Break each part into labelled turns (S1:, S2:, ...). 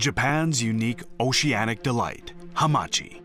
S1: Japan's unique oceanic delight, hamachi.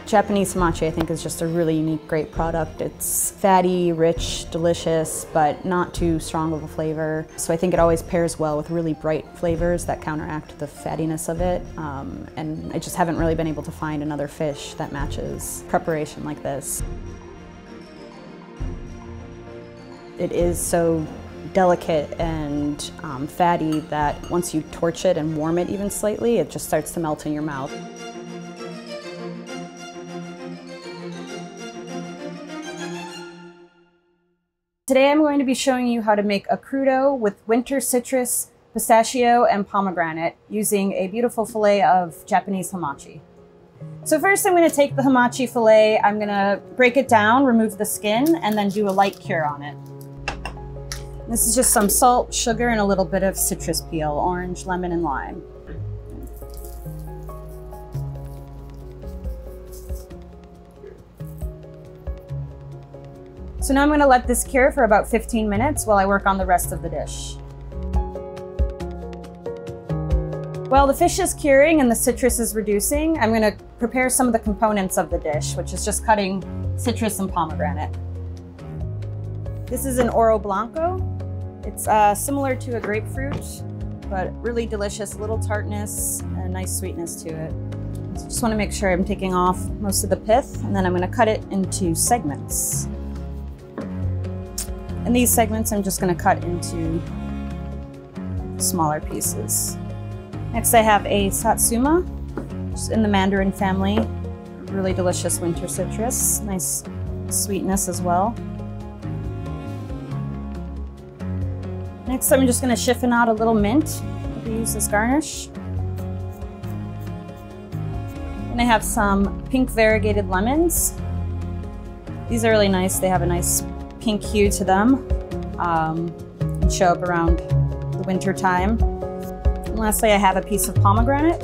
S2: Japanese Hamachi, I think, is just a really unique, great product. It's fatty, rich, delicious, but not too strong of a flavor. So I think it always pairs well with really bright flavors that counteract the fattiness of it. And I just haven't really been able to find another fish that matches preparation like this. It is so delicate and fatty that once you torch it and warm it even slightly, it just starts to melt in your mouth. Today I'm going to be showing you how to make a crudo with winter citrus, pistachio, and pomegranate using a beautiful fillet of Japanese hamachi. So first I'm going to take the hamachi fillet, I'm going to break it down, remove the skin, and then do a light cure on it. This is just some salt, sugar, and a little bit of citrus peel, orange, lemon, and lime. So now I'm going to let this cure for about 15 minutes while I work on the rest of the dish. While the fish is curing and the citrus is reducing, I'm going to prepare some of the components of the dish, which is just cutting citrus and pomegranate. This is an oro blanco. It's similar to a grapefruit, but really delicious, a little tartness and a nice sweetness to it. So just want to make sure I'm taking off most of the pith, and then I'm going to cut it into segments. And these segments I'm just going to cut into smaller pieces. Next I have a satsuma, which is in the mandarin family. Really delicious winter citrus, nice sweetness as well. Next I'm just going to chiffon out a little mint to use as garnish. And I have some pink variegated lemons. These are really nice, they have a nice pink hue to them and show up around the winter time. And lastly, I have a piece of pomegranate.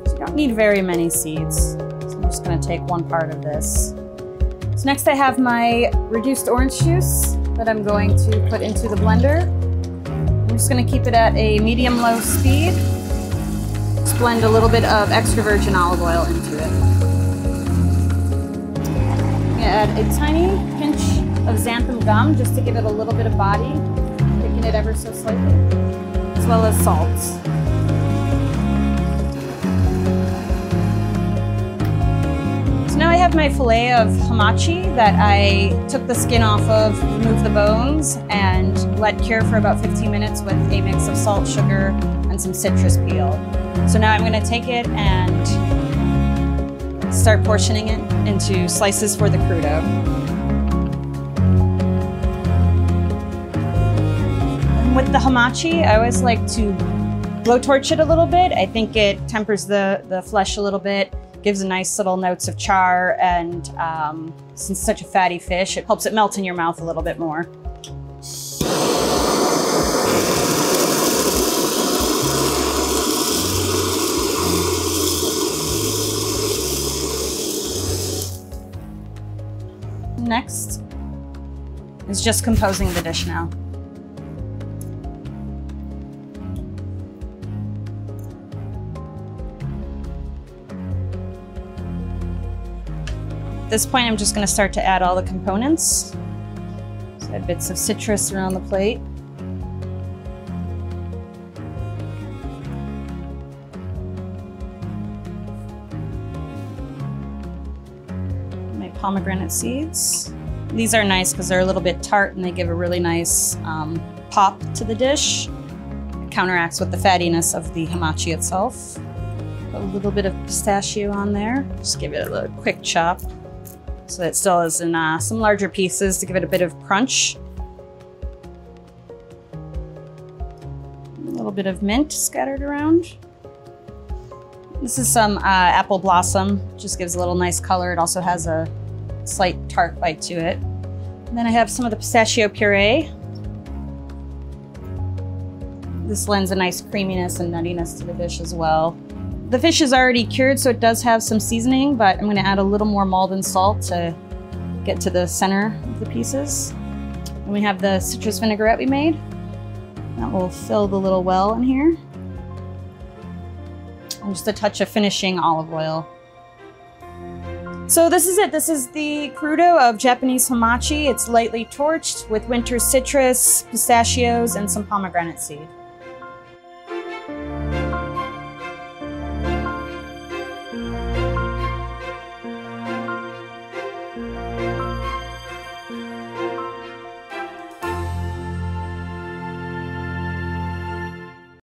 S2: So you don't need very many seeds. So I'm just going to take one part of this. So next I have my reduced orange juice that I'm going to put into the blender. I'm just going to keep it at a medium-low speed. Just blend a little bit of extra virgin olive oil into it. Add a tiny pinch of xanthan gum just to give it a little bit of body, thicken it ever so slightly, as well as salt. So now I have my fillet of hamachi that I took the skin off of, removed the bones, and let cure for about 15 minutes with a mix of salt, sugar, and some citrus peel. So now I'm going to take it and start portioning it into slices for the crudo. And with the hamachi, I always like to blowtorch it a little bit. I think it tempers the flesh a little bit, gives a nice little notes of char, and since it's such a fatty fish, it helps it melt in your mouth a little bit more. Next is just composing the dish now. At this point, I'm just going to start to add all the components. So I have bits of citrus around the plate. My pomegranate seeds. These are nice because they're a little bit tart and they give a really nice pop to the dish. It counteracts with the fattiness of the hamachi itself. Put a little bit of pistachio on there. Just give it a little quick chop so that it still is in some larger pieces to give it a bit of crunch. A little bit of mint scattered around. This is some apple blossom, just gives a little nice color. It also has a slight tart bite to it. And then I have some of the pistachio puree. This lends a nice creaminess and nuttiness to the dish as well. The fish is already cured, so it does have some seasoning, but I'm going to add a little more Maldon salt to get to the center of the pieces. And we have the citrus vinaigrette we made. That will fill the little well in here. And just a touch of finishing olive oil. So this is it. This is the crudo of Japanese hamachi. It's lightly torched with winter citrus, pistachios, and some pomegranate seed.